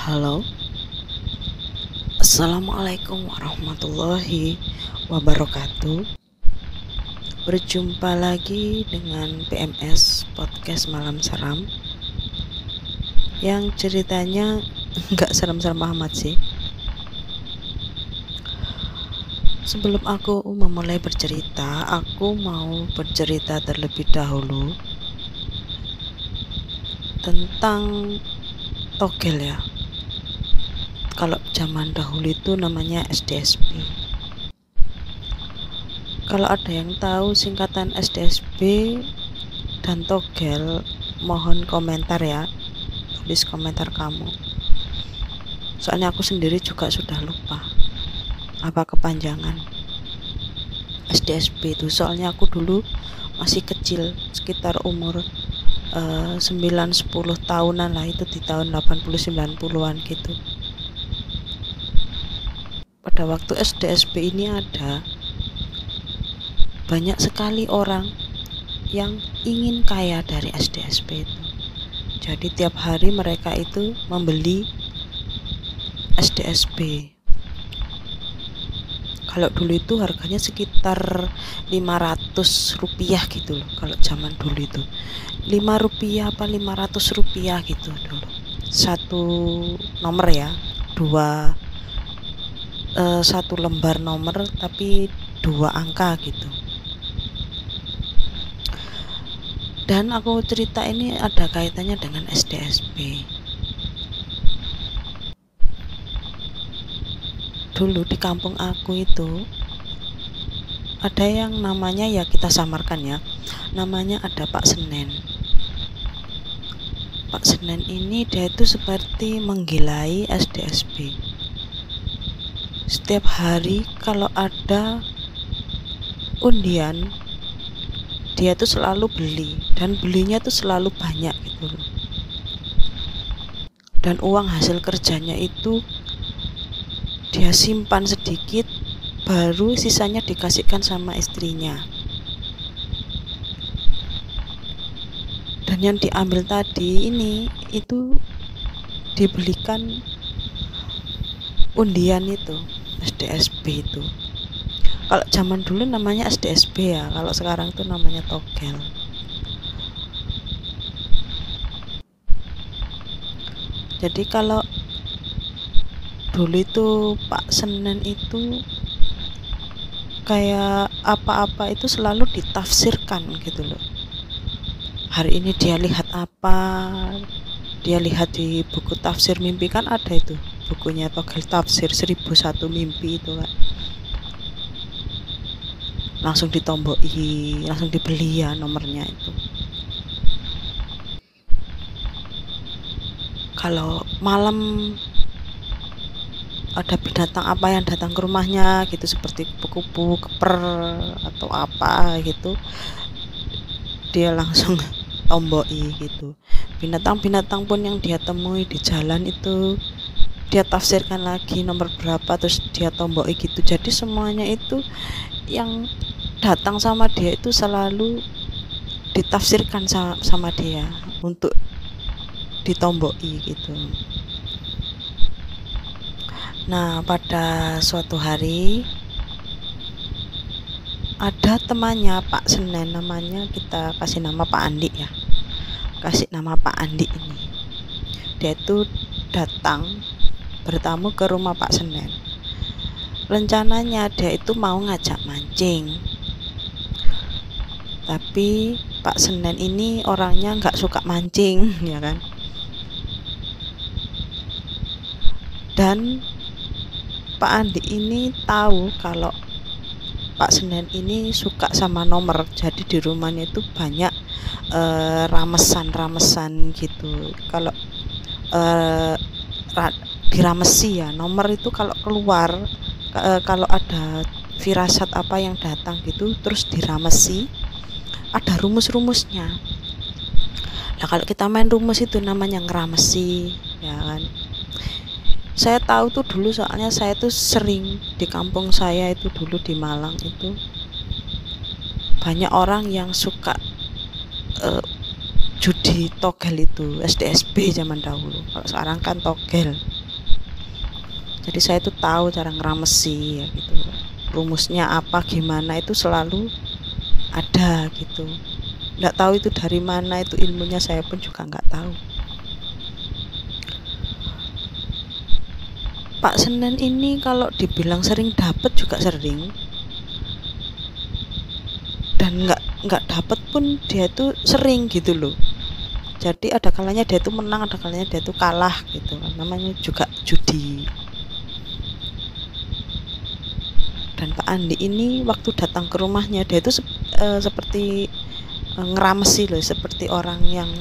Halo, Assalamualaikum warahmatullahi wabarakatuh. Berjumpa lagi dengan PMS Podcast Malam Seram, yang ceritanya nggak serem-serem amat sih. Sebelum aku memulai bercerita, aku mau bercerita terlebih dahulu tentang togel ya. Kalau zaman dahulu itu namanya SDSB. Kalau ada yang tahu singkatan SDSB dan togel, mohon komentar ya, tulis komentar kamu. Soalnya aku sendiri juga sudah lupa apa kepanjangan SDSB itu. Soalnya aku dulu masih kecil, sekitar umur 9-10 tahunan lah, itu di tahun 80-90-an gitu. Pada waktu SDSB ini ada banyak sekali orang yang ingin kaya dari SDSB itu. Jadi tiap hari mereka itu membeli SDSB. Kalau dulu itu harganya sekitar 500 rupiah gitu loh. Kalau zaman dulu itu 5 rupiah apa 500 rupiah gitu dulu. Satu nomor ya, satu lembar nomor tapi 2 angka gitu. Dan aku cerita ini ada kaitannya dengan SDSB. Dulu di kampung aku itu ada yang namanya, ya kita samarkan ya, namanya ada Pak Senen. Pak Senen ini dia itu seperti menggilai SDSB. Setiap hari kalau ada undian, dia tuh selalu beli, dan belinya tuh selalu banyak gitu loh. Dan uang hasil kerjanya itu dia simpan sedikit, baru sisanya dikasihkan sama istrinya. Dan yang diambil tadi ini itu dibelikan undian itu, SDSB itu. Kalau zaman dulu namanya SDSB ya, kalau sekarang tuh namanya togel. Jadi kalau dulu itu Pak Senen itu kayak apa-apa itu selalu ditafsirkan gitu loh. Hari ini dia lihat apa, dia lihat di buku tafsir mimpi, kan ada itu bukunya togel tafsir 1001 mimpi itu kan. Langsung ditomboki, langsung dibeli ya nomornya itu. Kalau malam ada binatang apa yang datang ke rumahnya gitu, seperti kupu-kupu, keper atau apa gitu, dia langsung tomboki gitu. Binatang-binatang pun yang dia temui di jalan itu dia tafsirkan lagi nomor berapa, terus dia tomboki gitu. Jadi semuanya itu yang datang sama dia itu selalu ditafsirkan sama dia untuk ditomboki gitu. Nah, pada suatu hari ada temannya Pak Senen, namanya kita kasih nama Pak Andi ya. Kasih nama Pak Andi ini. Dia itu datang bertamu ke rumah Pak Senen. Rencananya dia itu mau ngajak mancing. Tapi Pak Senen ini orangnya nggak suka mancing, ya kan. Dan Pak Andi ini tahu kalau Pak Senen ini suka sama nomor, jadi di rumahnya itu banyak ramesan gitu. Kalau diramesi ya, nomor itu kalau keluar, kalau ada firasat apa yang datang gitu, terus diramesi, ada rumus-rumusnya. Nah, kalau kita main rumus itu namanya ngeramesi, ya kan. Saya tahu tuh dulu, soalnya saya tuh sering di kampung saya itu dulu di Malang itu banyak orang yang suka judi togel itu, SDSB zaman dahulu. Kalau sekarang kan togel. Jadi saya tuh tahu cara ngeramesi ya gitu. Rumusnya apa gimana itu selalu ada gitu. Nggak tahu itu dari mana, itu ilmunya saya pun juga nggak tahu. Pak Senen ini kalau dibilang sering dapat juga sering, dan nggak dapat pun dia tuh sering gitu loh. Jadi ada kalanya dia tuh menang, ada kalanya dia tuh kalah gitu. Namanya juga judi. Dan Pak Andi ini waktu datang ke rumahnya dia itu seperti ngeramesi loh, seperti orang yang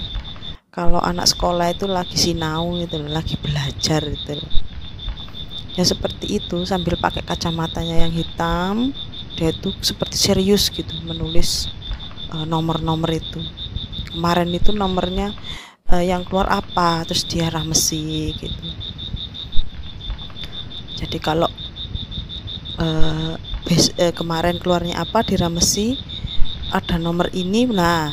kalau anak sekolah itu lagi sinau gitu loh, lagi belajar gitu loh. Ya seperti itu, sambil pakai kacamatanya yang hitam, dia tuh seperti serius gitu menulis nomor-nomor itu. Kemarin itu nomornya yang keluar apa, terus dia ramesi gitu. Jadi kalau kemarin keluarnya apa diramesi, ada nomor ini, nah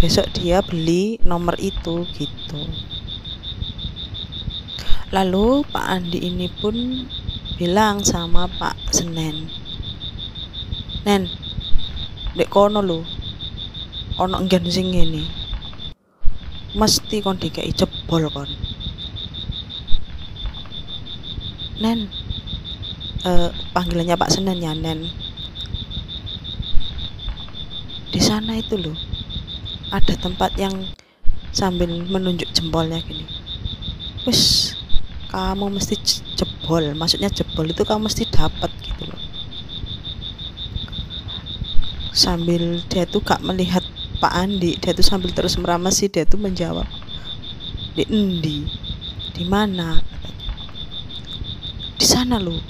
besok dia beli nomor itu gitu. Lalu Pak Andi ini pun bilang sama Pak Senen, "Nen, dek kono lho ono nggen sing ngene, mesti kon dikei jebol kon." Nen, panggilannya Pak Senen ya, Nen. Di sana itu loh ada tempat yang sambil menunjuk jempolnya gini. Wis, kamu mesti jebol, maksudnya jebol itu kamu mesti dapat gitu loh. Sambil dia tuh gak melihat Pak Andi, dia tuh sambil terus meramasi, dia tuh menjawab, "Di endi? Di mana?" "Di sana loh."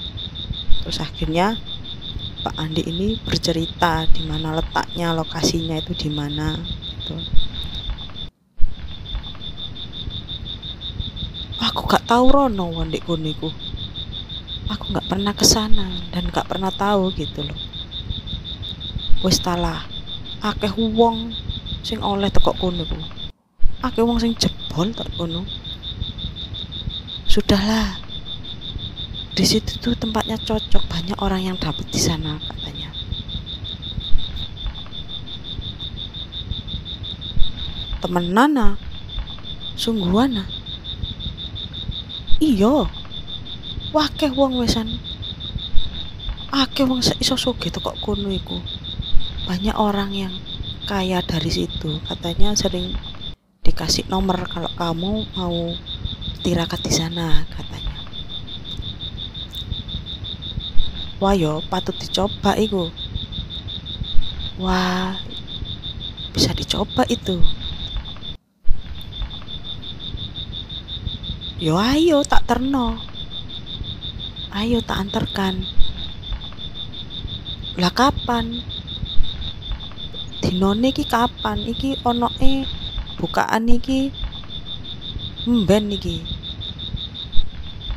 Terus akhirnya Pak Andi ini bercerita di mana letaknya, lokasinya itu di mana gitu. Aku gak tahu rono wandek kuniku. Aku gak pernah kesana dan gak pernah tahu gitu loh. Wis talah, akeh wong sing oleh teko kono ku. Akeh wong sing jebol tok kono. Sudahlah. Di situ tuh tempatnya cocok, banyak orang yang dapat di sana katanya. Temenana, sungguhana. Iya, wakeh wong wesan. Akeh wong iso sugih teko kono iku. Banyak orang yang kaya dari situ. Katanya sering dikasih nomor kalau kamu mau tirakat di sana katanya. Wah yo, patut dicoba iku. Wah, bisa dicoba itu. Yo ayo tak terno. Ayo tak antarkan. Lah kapan? Dinone iki kapan? Iki onoke bukaan iki mben iki.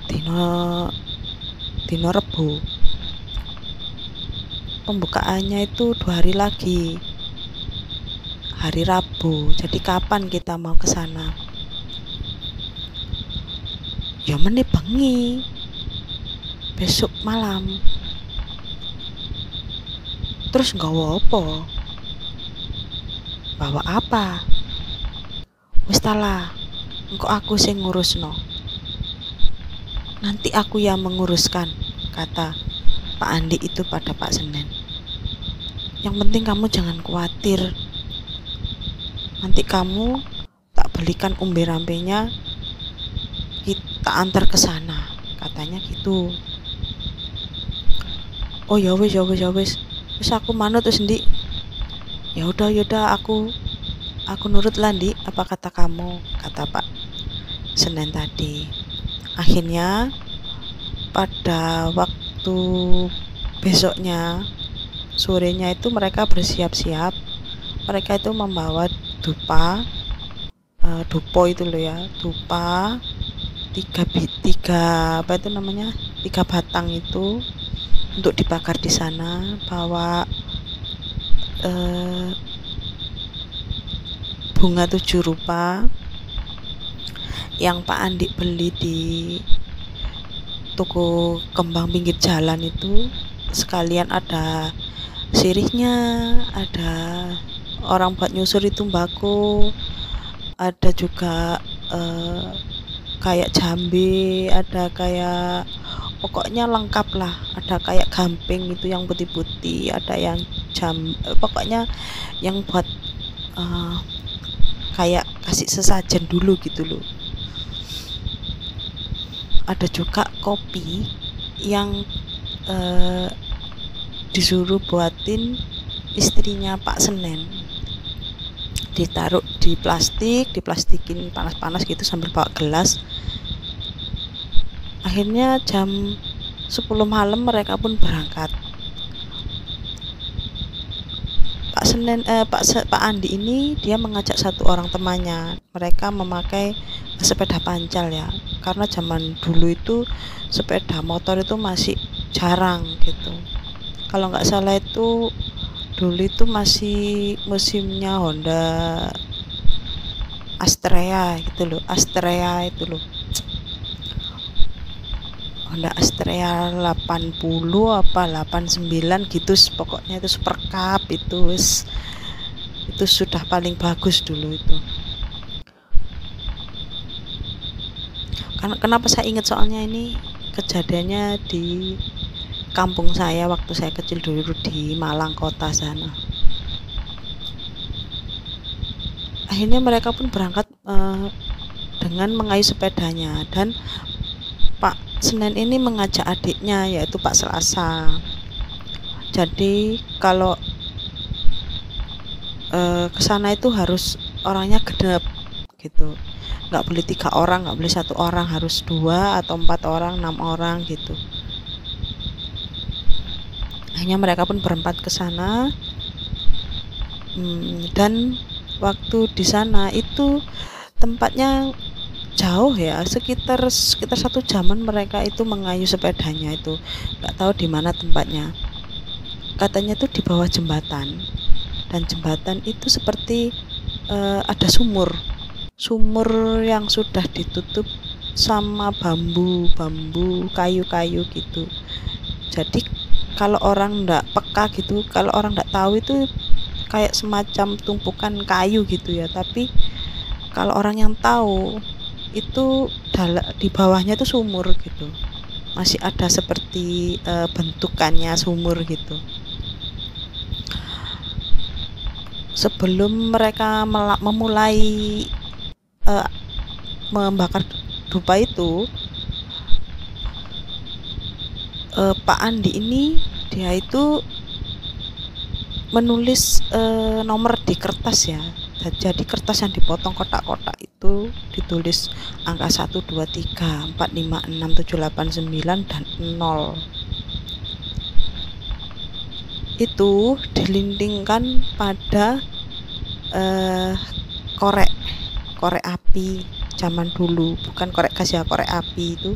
Dino Rebo. Pembukaannya itu 2 hari lagi, hari Rabu. Jadi kapan kita mau ke sana? Ya meneh bengi, besok malam. Terus nggawa apa? Bawa apa? Wis talah, engko aku sing ngurusno. Nanti aku yang menguruskan, kata Pak Andi itu pada Pak Senen. Yang penting kamu jangan khawatir. Nanti kamu tak belikan umbi rampenya, kita antar ke sana, katanya gitu. Oh ya wis, Wis aku manut wis Ndik. Ya udah aku nurut lah Ndik, apa kata kamu, kata Pak Senen tadi. Akhirnya pada waktu besoknya sorenya itu mereka bersiap-siap. Mereka itu membawa dupa, dupo itu loh ya, dupa tiga apa itu namanya, 3 batang itu untuk dibakar di sana. Bawa bunga 7 rupa yang Pak Andi beli di toko kembang pinggir jalan itu sekalian ada sirihnya, ada orang buat nyusur itu mbako, ada juga kayak jambe, ada kayak pokoknya lengkap lah, ada kayak gamping itu yang putih-putih, ada yang pokoknya yang buat kayak kasih sesajen dulu gitu loh. Ada juga kopi yang disuruh buatin istrinya Pak Senen, ditaruh di diplastikin panas-panas gitu sambil bawa gelas. Akhirnya jam 10 malam mereka pun berangkat. Pak Andi ini dia mengajak satu orang temannya. Mereka memakai sepeda pancal ya, karena zaman dulu itu sepeda motor itu masih jarang gitu. Kalau nggak salah itu dulu itu masih musimnya Honda Astrea itu loh, Honda Astrea 80 apa 89 gitu, pokoknya itu super cup itu sudah paling bagus dulu itu. Karena kenapa saya ingat, soalnya ini kejadiannya di kampung saya waktu saya kecil dulu di Malang kota sana. Akhirnya mereka pun berangkat dengan mengayuh sepedanya, dan Pak Senen ini mengajak adiknya yaitu Pak Selasa. Jadi kalau ke sana itu harus orangnya genep gitu, nggak boleh 3 orang, nggak boleh 1 orang, harus 2 atau 4 orang, 6 orang gitu. Akhirnya mereka pun berempat ke sana, dan waktu di sana itu tempatnya jauh ya, sekitar 1 jaman mereka itu mengayuh sepedanya, itu nggak tahu di mana tempatnya. Katanya tuh di bawah jembatan, dan jembatan itu seperti ada sumur yang sudah ditutup sama bambu kayu-kayu gitu. Jadi kalau orang ndak peka gitu, kalau orang ndak tahu itu kayak semacam tumpukan kayu gitu ya, tapi kalau orang yang tahu itu di bawahnya itu sumur gitu, masih ada seperti bentukannya sumur gitu. Sebelum mereka memulai membakar dupa itu, Pak Andi ini dia itu menulis nomor di kertas ya. Jadi kertas yang dipotong kotak-kotak itu ditulis angka 1, 2, 3, 4, 5, 6, 7, 8, 9 dan 0. Itu dilindingkan pada korek api zaman dulu, bukan korek gas ya, korek api itu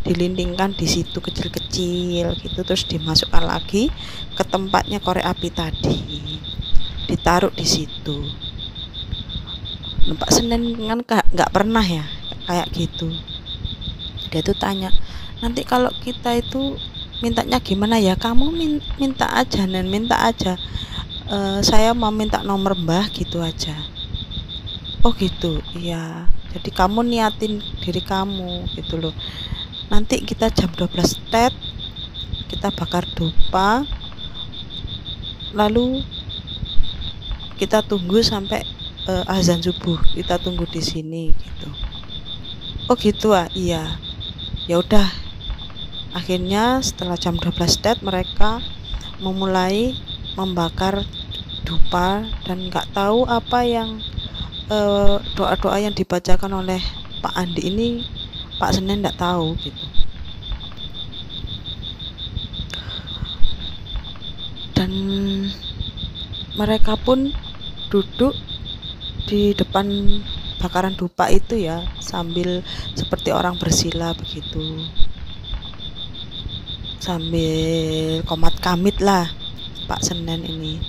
dilindingkan di situ kecil-kecil gitu, terus dimasukkan lagi ke tempatnya korek api tadi, ditaruh di situ. Pak Senen kan nggak pernah ya kayak gitu. Dia tuh tanya, nanti kalau kita itu mintanya gimana ya, kamu minta aja Nen, minta aja, saya mau minta nomor Mbah gitu aja. Oh gitu, iya, jadi kamu niatin diri kamu gitu loh. Nanti kita jam 12 tet kita bakar dupa, lalu kita tunggu sampai azan subuh, kita tunggu di sini gitu. Oh gitu ah, iya. Ya udah. Akhirnya setelah jam 12 tet mereka memulai membakar dupa, dan nggak tahu apa yang doa-doa yang dibacakan oleh Pak Andi ini Pak Senen nggak tahu gitu. Dan mereka pun duduk di depan bakaran dupa itu ya, sambil seperti orang bersila begitu, sambil komat kamit lah Pak Senen ini.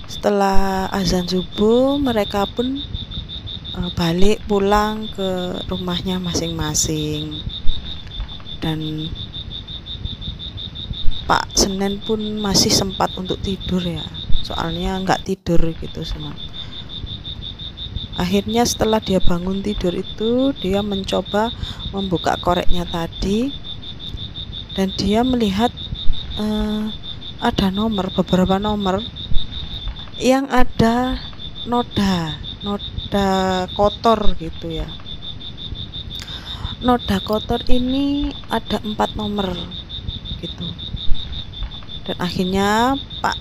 Setelah azan subuh mereka pun balik pulang ke rumahnya masing-masing. Dan Pak Senen pun masih sempat untuk tidur ya, soalnya nggak tidur gitu semua. Akhirnya setelah dia bangun tidur itu, dia mencoba membuka koreknya tadi, dan dia melihat ada beberapa nomor yang ada noda kotor gitu ya. Noda kotor ini ada 4 nomor gitu. Dan akhirnya Pak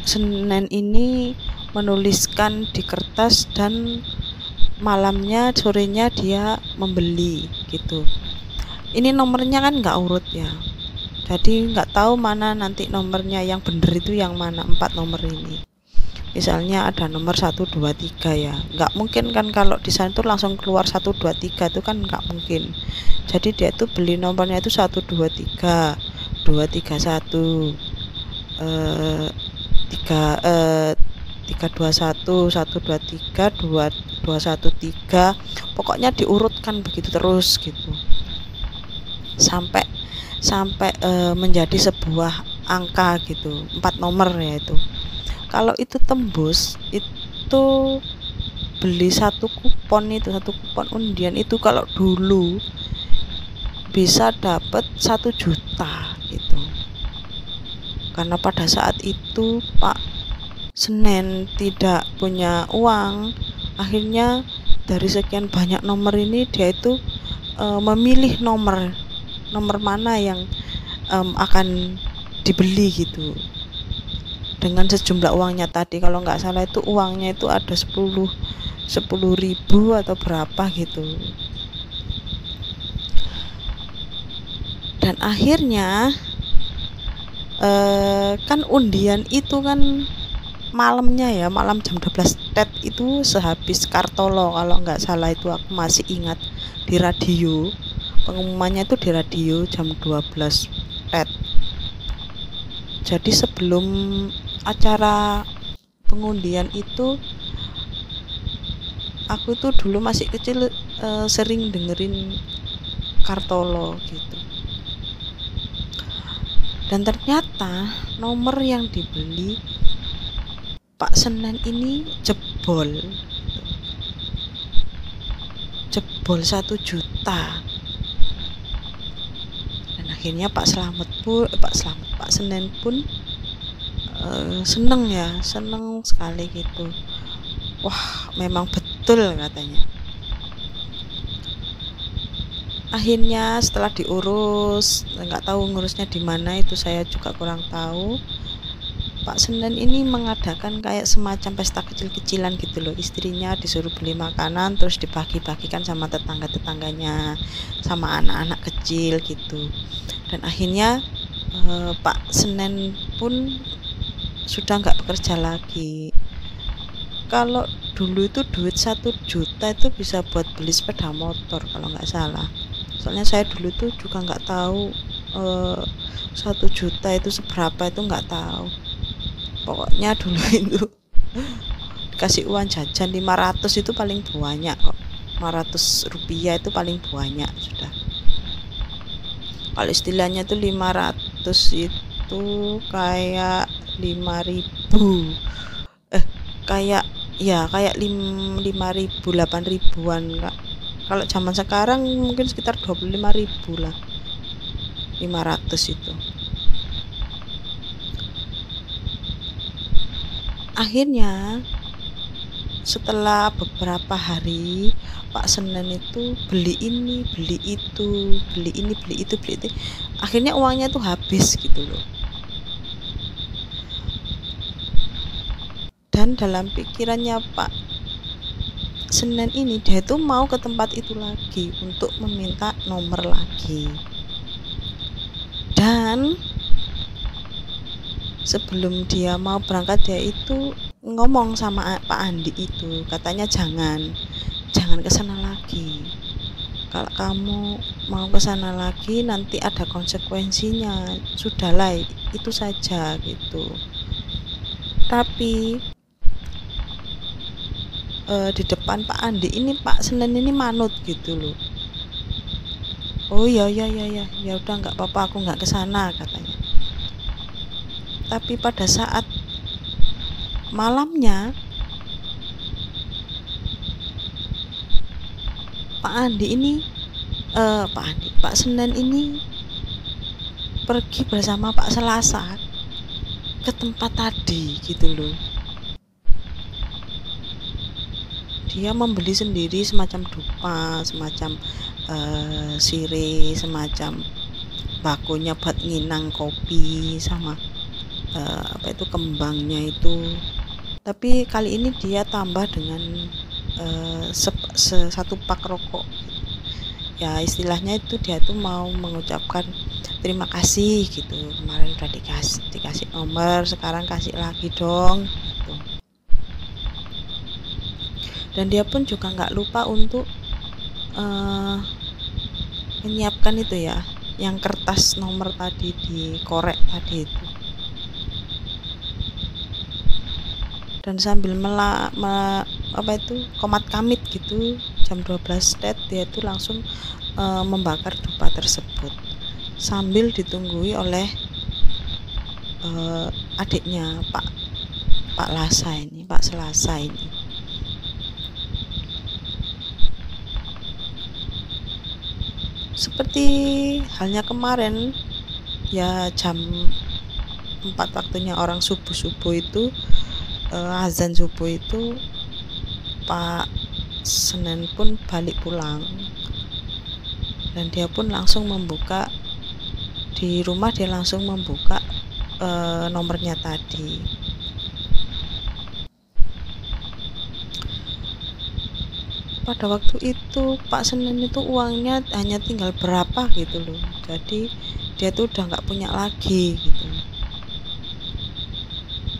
Senen ini menuliskan di kertas, dan sorenya dia membeli gitu. Ini nomornya kan nggak urut ya, jadi nggak tahu mana nanti nomornya yang bener itu yang mana. 4 nomor ini, misalnya ada nomor 1, 2, 3 ya, nggak mungkin kan kalau di sana tuh langsung keluar 1, 2, 3 itu kan nggak mungkin. Jadi dia tuh beli nomornya itu 1, 2, 3, 2, 3, 1, 321, 123, 2213, pokoknya diurutkan begitu terus gitu sampai menjadi sebuah angka gitu, 4 nomor ya itu. Kalau itu tembus, itu beli satu kupon undian itu, kalau dulu bisa dapat 1 juta gitu. Karena pada saat itu Pak Senen tidak punya uang, akhirnya dari sekian banyak nomor ini dia itu memilih nomor mana yang akan dibeli gitu, dengan sejumlah uangnya tadi. Kalau nggak salah itu uangnya itu ada 10.000 atau berapa gitu. Dan akhirnya kan undian itu kan malamnya ya, malam jam 12 tet itu, sehabis Kartolo kalau nggak salah itu, aku masih ingat di radio pengumumannya itu, di radio jam 12 tet. Jadi sebelum acara pengundian itu, aku tuh dulu masih kecil sering dengerin Kartolo gitu. Dan ternyata nomor yang dibeli Pak Senen ini jebol 1 juta. Dan akhirnya Pak Senen pun seneng sekali gitu. Wah, memang betul katanya. Akhirnya setelah diurus, nggak tahu ngurusnya di mana, itu saya juga kurang tahu. Pak Senen ini mengadakan kayak semacam pesta kecil-kecilan gitu loh. Istrinya disuruh beli makanan, terus dibagi-bagikan sama tetangga-tetangganya, sama anak-anak kecil gitu. Dan akhirnya Pak Senen pun sudah nggak bekerja lagi. Kalau dulu itu duit 1 juta itu bisa buat beli sepeda motor kalau nggak salah. Soalnya saya dulu tuh juga nggak tahu 1 juta itu seberapa, itu nggak tahu. Pokoknya dulu itu dikasih uang jajan 500 itu paling banyak kok. 500 rupiah itu paling banyak sudah. Kalau istilahnya tuh 500 itu kayak 5.000, kayak 5.000, 8.000-an Kak. Kalau zaman sekarang mungkin sekitar 25.000 lah 500 itu. Akhirnya setelah beberapa hari Pak Senen itu beli ini, beli itu, akhirnya uangnya tuh habis gitu loh. Dan dalam pikirannya Pak Senen ini, dia tuh mau ke tempat itu lagi untuk meminta nomor lagi. Dan sebelum dia mau berangkat, dia itu ngomong sama Pak Andi itu, katanya jangan ke sana lagi. Kalau kamu mau ke sana lagi nanti ada konsekuensinya. Sudahlah, itu saja gitu. Tapi di depan Pak Andi ini, Pak Senen ini manut gitu loh. Oh ya ya ya ya, ya udah nggak apa-apa, aku nggak kesana katanya. Tapi pada saat malamnya Pak Senen ini pergi bersama Pak Selasa ke tempat tadi gitu loh. Dia membeli sendiri semacam dupa, semacam sirih, semacam bakunya buat nginang kopi, sama kembangnya itu. Tapi kali ini dia tambah dengan satu pak rokok. Ya istilahnya itu dia tuh mau mengucapkan terima kasih gitu, kemarin udah dikasih nomor, sekarang kasih lagi dong gitu. Dan dia pun juga nggak lupa untuk menyiapkan itu ya, yang kertas nomor tadi dikorek tadi itu. Dan sambil komat kamit gitu, jam 12 dia itu langsung membakar dupa tersebut sambil ditunggui oleh adiknya Pak Selasa ini. Seperti halnya kemarin ya, jam 4 waktunya orang subuh itu, azan subuh itu, Pak Senen pun balik pulang, dan dia pun langsung membuka di rumah, dia langsung membuka nomornya tadi. Pada waktu itu Pak Senen itu uangnya hanya tinggal berapa gitu loh, jadi dia tuh udah nggak punya lagi gitu,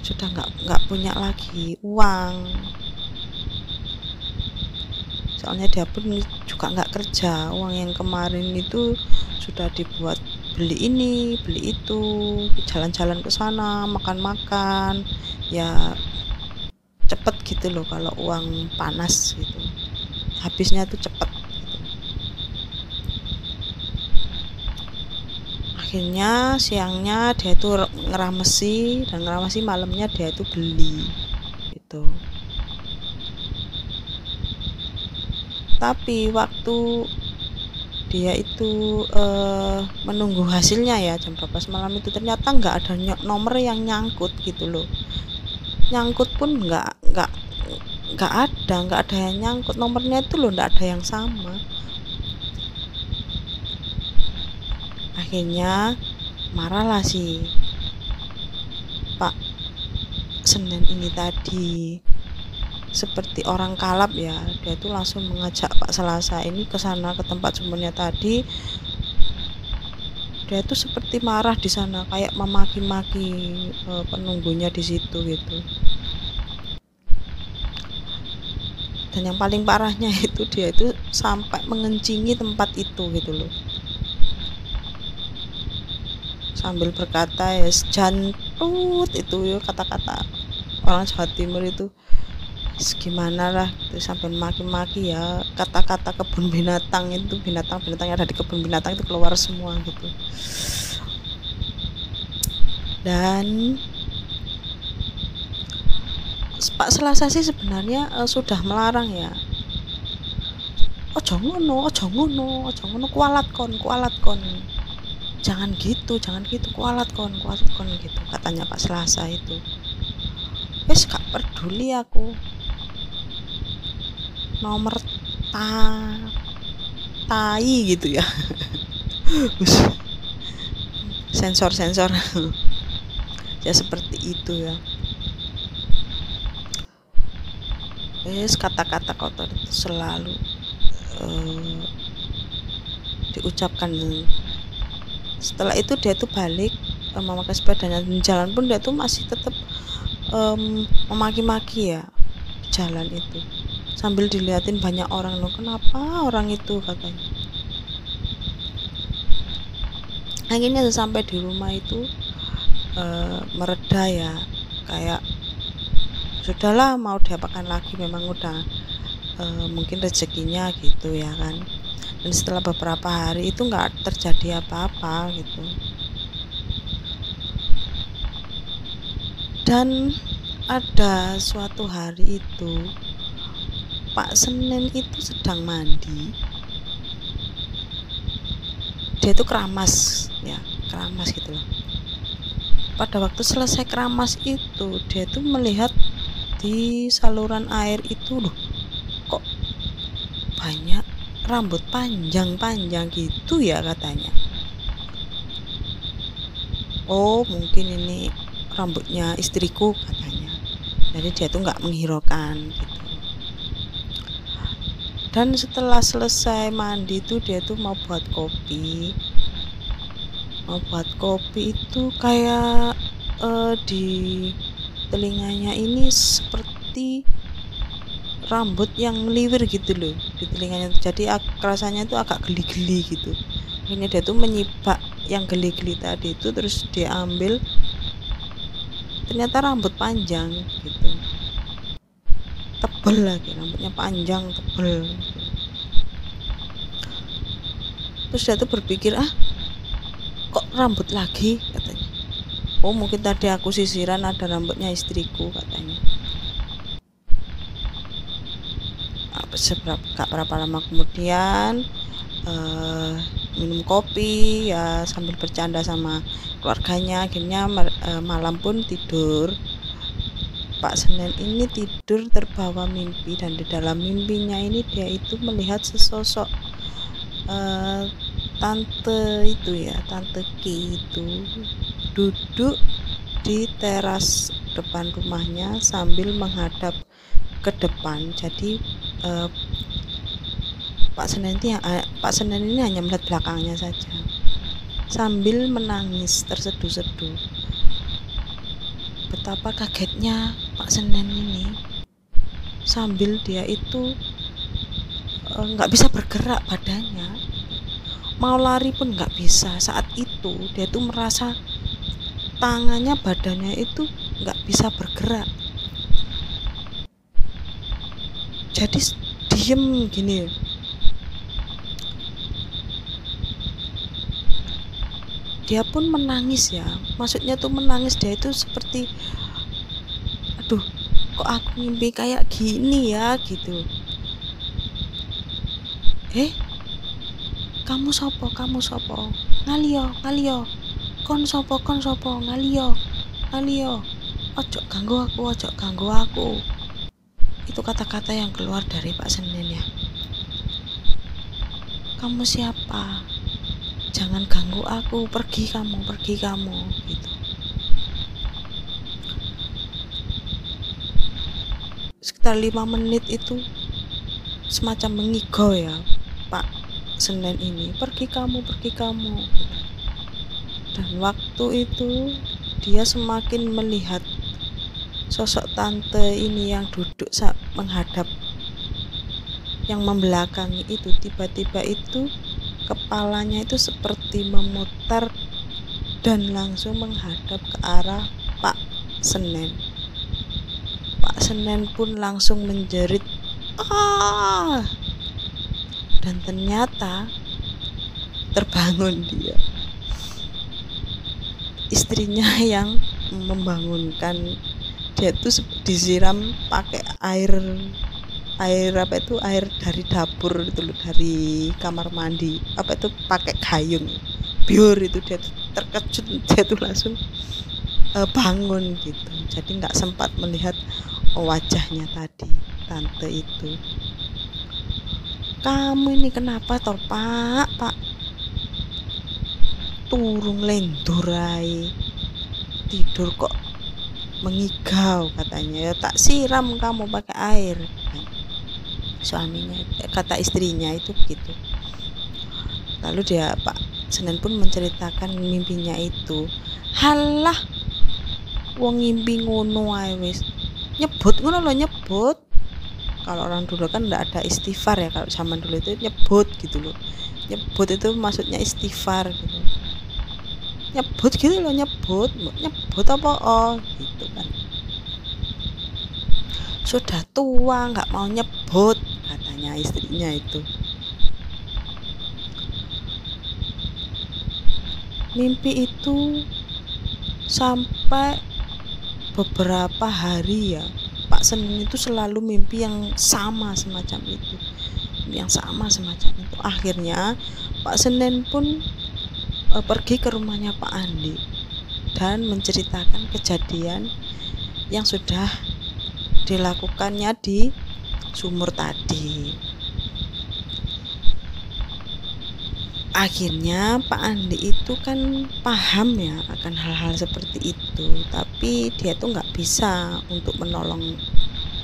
sudah nggak punya lagi uang, soalnya dia pun juga nggak kerja. Uang yang kemarin itu sudah dibuat beli ini beli itu, jalan-jalan ke sana, makan-makan, ya cepet gitu loh kalau uang panas gitu, habisnya tuh cepet gitu. Akhirnya siangnya dia itu ngeramesi, dan ngeramesi malamnya dia itu beli gitu. Tapi waktu dia itu menunggu hasilnya ya, jam 12 malam itu, ternyata nggak ada nomor yang nyangkut gitu loh. Nyangkut pun nggak ada yang nyangkut, nomornya itu loh nggak ada yang sama. Akhirnya marahlah si Pak Senen ini tadi, seperti orang kalap ya, dia itu langsung mengajak Pak Selasa ini ke sana, ke tempat sumbernya tadi. Dia itu seperti marah di sana, kayak memaki-maki penunggunya di situ gitu. Dan yang paling parahnya itu, dia itu sampai mengencingi tempat itu gitu loh, sambil berkata ya jantut itu ya, kata-kata orang Jawa Timur itu gimana lah itu, sampai maki-maki ya, kata-kata kebun binatang itu, binatang-binatang yang ada di kebun binatang itu keluar semua gitu. Dan Pak Selasa sih sebenarnya sudah melarang ya, ojo ngono, kualat kon, jangan gitu, kualat kon gitu, katanya Pak Selasa itu. Wes gak peduli aku, nomor tai gitu ya. sensor ya seperti itu ya. Wes kata-kata kotor itu selalu diucapkan. Setelah itu dia tuh balik memakai sepedanya, di jalan pun dia tuh masih tetap memaki-maki ya di jalan itu, sambil dilihatin banyak orang loh, kenapa orang itu katanya. Akhirnya sampai di rumah itu mereda ya, kayak sudahlah, mau diapakan lagi, memang udah mungkin rezekinya gitu ya kan. Dan setelah beberapa hari itu nggak terjadi apa-apa gitu. Dan ada suatu hari itu Pak Senen itu sedang mandi. Dia itu keramas ya, keramas gitu loh. Pada waktu selesai keramas itu dia tuh melihat di saluran air itu, loh kok banyak rambut panjang-panjang gitu ya katanya. Oh mungkin ini rambutnya istriku katanya. Jadi dia tuh nggak menghiraukan gitu. Dan setelah selesai mandi itu dia tuh mau buat kopi. Mau buat kopi itu kayak di telinganya ini seperti rambut yang ngeliwir gitu loh di telinganya. Jadi rasanya itu agak geli-geli gitu. Akhirnya dia tuh menyibak yang geli-geli tadi itu, terus dia ambil, ternyata rambut panjang gitu, tebel lagi, rambutnya panjang tebel. Terus dia tuh berpikir, kok rambut lagi katanya. Oh mungkin tadi aku sisiran ada rambutnya istriku katanya. Berapa lama kemudian minum kopi ya sambil bercanda sama keluarganya. Akhirnya malam pun tidur. Pak Senen ini tidur terbawa mimpi, dan di dalam mimpinya ini dia itu melihat sesosok tante itu ya, tante Ki itu duduk di teras depan rumahnya sambil menghadap ke depan. Jadi Pak Senen ini hanya melihat belakangnya saja sambil menangis terseduh-seduh. Betapa kagetnya Pak Senen ini, sambil dia itu nggak bisa bergerak badannya, mau lari pun nggak bisa. Saat itu dia tuh merasa tangannya, badannya itu nggak bisa bergerak. Jadi diem gini. Dia pun menangis ya, maksudnya tuh menangis, dia itu seperti aduh kok aku mimpi kayak gini ya gitu. Kamu sopo ngaliyo kon sopo ngaliyo ojo ganggu aku. Itu kata-kata yang keluar dari Pak Senen ya. Kamu siapa? Jangan ganggu aku, pergi kamu gitu. Sekitar 5 menit itu semacam mengigau ya Pak Senen ini, pergi kamu gitu. Dan waktu itu dia semakin melihat sosok tante ini yang duduk menghadap, yang membelakangi itu. Tiba-tiba itu kepalanya itu seperti memutar dan langsung menghadap ke arah Pak Senen. Pak Senen pun langsung menjerit, dan ternyata terbangun dia. Istrinya yang membangunkan. Dia tuh disiram pakai air dari dapur itu loh, dari kamar mandi, pakai gayung biur itu. Dia tuh terkejut, dia tuh langsung bangun gitu. Jadi nggak sempat melihat wajahnya tadi tante itu. Kamu ini kenapa toh pak turung lendurai, tidur kok mengigau katanya. Ya tak siram kamu pakai air, suaminya, kata istrinya itu begitu. Lalu Pak Senen pun menceritakan mimpinya itu. Halah wong ngimpi ngono ae wis nyebut ngono loh, nyebut. Kalau orang dulu kan enggak ada istighfar ya, kalau zaman dulu itu nyebut gitu loh. Nyebut itu maksudnya istighfar gitu. Nyebut gitu loh, nyebut apa gitu kan. Sudah tua nggak mau nyebut katanya istrinya itu. Mimpi itu sampai beberapa hari ya, Pak Senin itu selalu mimpi yang sama semacam itu, Akhirnya Pak Senin pun pergi ke rumahnya Pak Andi dan menceritakan kejadian yang sudah dilakukannya di sumur tadi. Akhirnya Pak Andi itu kan paham ya akan hal-hal seperti itu, tapi dia tuh nggak bisa untuk menolong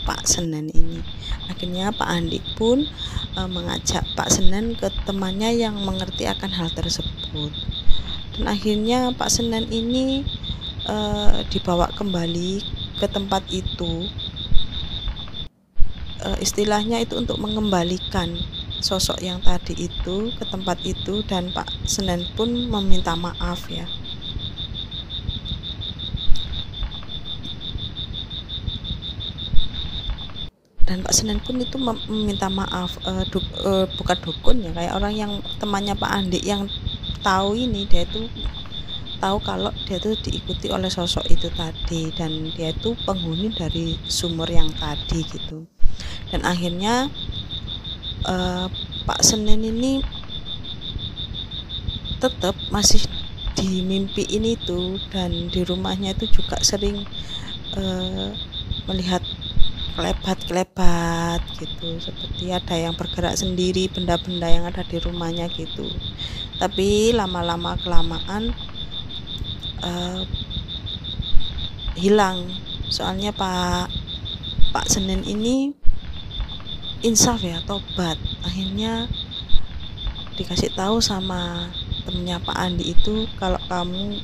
Pak Senen ini. Akhirnya Pak Andi pun mengajak Pak Senen ke temannya yang mengerti akan hal tersebut, dan akhirnya Pak Senen ini dibawa kembali ke tempat itu, istilahnya itu untuk mengembalikan sosok yang tadi itu ke tempat itu, dan Pak Senen pun meminta maaf ya. Dan Pak Senen pun itu meminta maaf, bukan dukun ya, kayak orang yang temannya Pak Andi yang tahu ini, dia itu tahu kalau dia itu diikuti oleh sosok itu tadi, dan dia itu penghuni dari sumur yang tadi gitu. Dan akhirnya Pak Senen ini tetap masih di mimpi ini tuh, dan di rumahnya itu juga sering melihat kelebat gitu, seperti ada yang bergerak sendiri, benda-benda yang ada di rumahnya gitu. Tapi lama-lama kelamaan hilang, soalnya Pak Senen ini insaf ya, tobat. Akhirnya dikasih tahu sama temennya Pak Andi itu, kalau kamu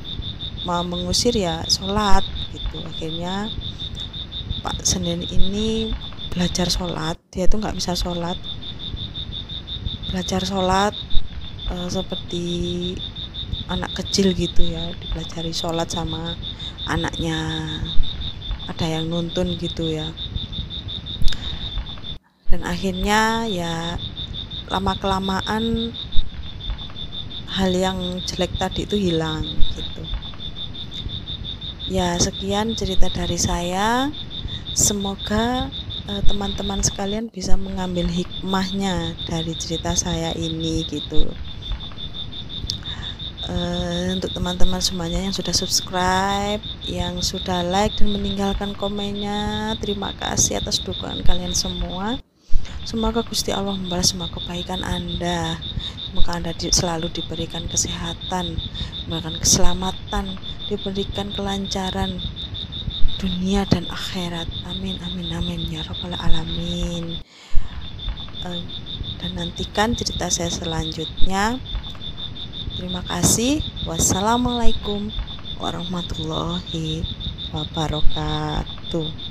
mau mengusir ya sholat gitu. Akhirnya Pak Senen ini belajar sholat, dia tuh nggak bisa sholat, belajar sholat seperti anak kecil gitu ya, dipelajari sholat sama anaknya, ada yang nuntun gitu ya. Dan akhirnya ya lama kelamaan hal yang jelek tadi itu hilang gitu ya. Sekian cerita dari saya, semoga teman-teman sekalian bisa mengambil hikmahnya dari cerita saya ini gitu. Untuk teman-teman semuanya yang sudah subscribe, yang sudah like dan meninggalkan komennya, terima kasih atas dukungan kalian semua. Semoga Gusti Allah membalas semua kebaikan Anda. Semoga Anda selalu diberikan kesehatan, diberikan keselamatan, diberikan kelancaran dunia dan akhirat. Amin amin amin ya rabbal alamin. Dan nantikan cerita saya selanjutnya. Terima kasih. Wassalamualaikum warahmatullahi wabarakatuh.